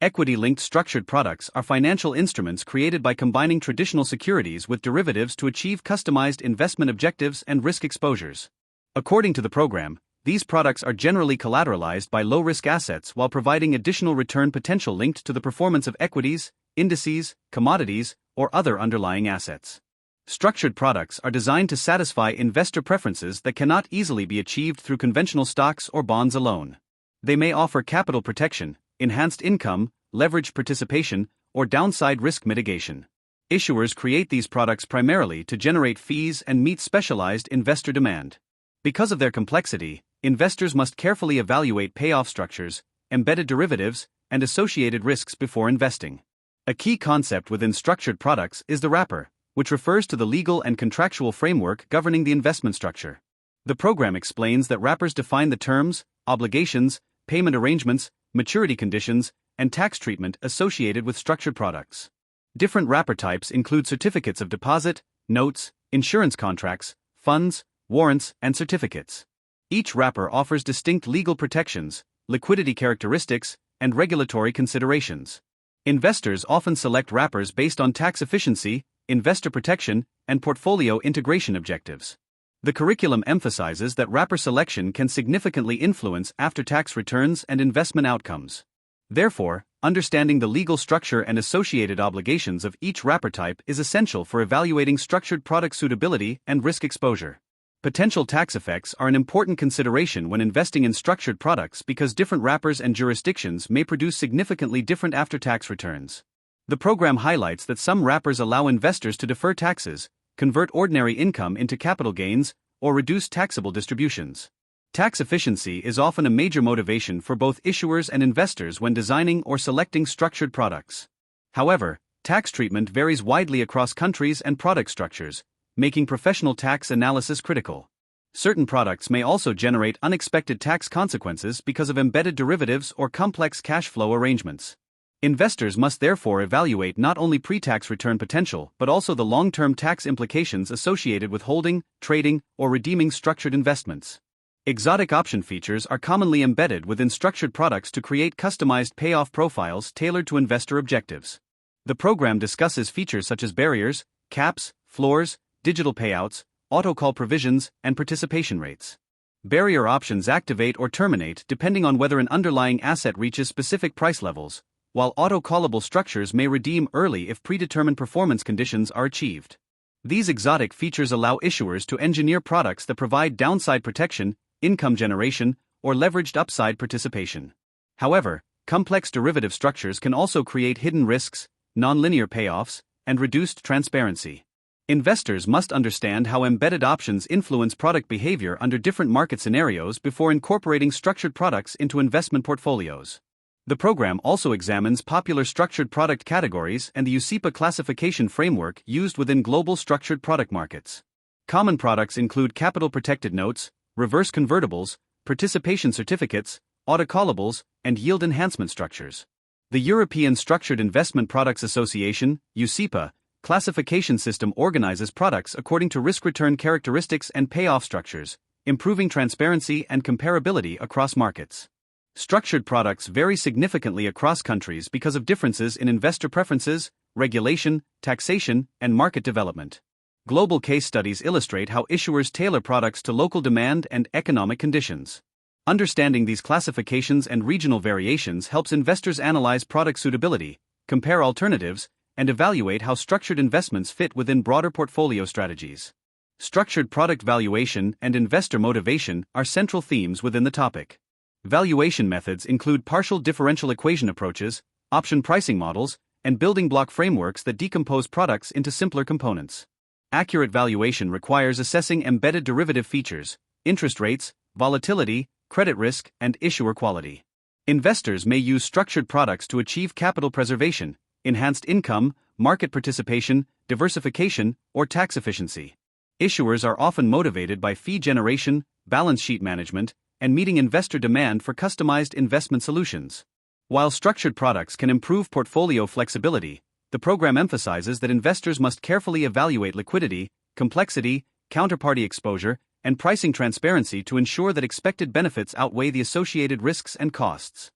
Equity-linked structured products are financial instruments created by combining traditional securities with derivatives to achieve customized investment objectives and risk exposures. According to the program, these products are generally collateralized by low-risk assets while providing additional return potential linked to the performance of equities, indices, commodities, or other underlying assets. Structured products are designed to satisfy investor preferences that cannot easily be achieved through conventional stocks or bonds alone. They may offer capital protection, enhanced income, leveraged participation, or downside risk mitigation. Issuers create these products primarily to generate fees and meet specialized investor demand. Because of their complexity, investors must carefully evaluate payoff structures, embedded derivatives, and associated risks before investing. A key concept within structured products is the wrapper, which refers to the legal and contractual framework governing the investment structure. The program explains that wrappers define the terms, obligations, payment arrangements, maturity conditions, and tax treatment associated with structured products. Different wrapper types include certificates of deposit, notes, insurance contracts, funds, warrants, and certificates. Each wrapper offers distinct legal protections, liquidity characteristics, and regulatory considerations. Investors often select wrappers based on tax efficiency, investor protection, and portfolio integration objectives. The curriculum emphasizes that wrapper selection can significantly influence after-tax returns and investment outcomes. Therefore, understanding the legal structure and associated obligations of each wrapper type is essential for evaluating structured product suitability and risk exposure. Potential tax effects are an important consideration when investing in structured products because different wrappers and jurisdictions may produce significantly different after-tax returns. The program highlights that some wrappers allow investors to defer taxes, convert ordinary income into capital gains, or reduce taxable distributions. Tax efficiency is often a major motivation for both issuers and investors when designing or selecting structured products. However, tax treatment varies widely across countries and product structures, making professional tax analysis critical. Certain products may also generate unexpected tax consequences because of embedded derivatives or complex cash flow arrangements. Investors must therefore evaluate not only pre-tax return potential but also the long-term tax implications associated with holding, trading, or redeeming structured investments. Exotic option features are commonly embedded within structured products to create customized payoff profiles tailored to investor objectives. The program discusses features such as barriers, caps, floors, digital payouts, auto-call provisions, and participation rates. Barrier options activate or terminate depending on whether an underlying asset reaches specific price levels, while auto-callable structures may redeem early if predetermined performance conditions are achieved. These exotic features allow issuers to engineer products that provide downside protection, income generation, or leveraged upside participation. However, complex derivative structures can also create hidden risks, nonlinear payoffs, and reduced transparency. Investors must understand how embedded options influence product behavior under different market scenarios before incorporating structured products into investment portfolios. The program also examines popular structured product categories and the UCIPA classification framework used within global structured product markets. Common products include capital-protected notes, reverse convertibles, participation certificates, autocallables, and yield enhancement structures. The European Structured Investment Products Association, UCIPA, classification system organizes products according to risk-return characteristics and payoff structures, improving transparency and comparability across markets. Structured products vary significantly across countries because of differences in investor preferences, regulation, taxation, and market development. Global case studies illustrate how issuers tailor products to local demand and economic conditions. Understanding these classifications and regional variations helps investors analyze product suitability, compare alternatives, and evaluate how structured investments fit within broader portfolio strategies. Structured product valuation and investor motivation are central themes within the topic. Valuation methods include partial differential equation approaches, option pricing models, and building block frameworks that decompose products into simpler components. Accurate valuation requires assessing embedded derivative features, interest rates, volatility, credit risk, and issuer quality. Investors may use structured products to achieve capital preservation, enhanced income, market participation, diversification, or tax efficiency. Issuers are often motivated by fee generation, balance sheet management, and meeting investor demand for customized investment solutions. While structured products can improve portfolio flexibility, the program emphasizes that investors must carefully evaluate liquidity, complexity, counterparty exposure, and pricing transparency to ensure that expected benefits outweigh the associated risks and costs.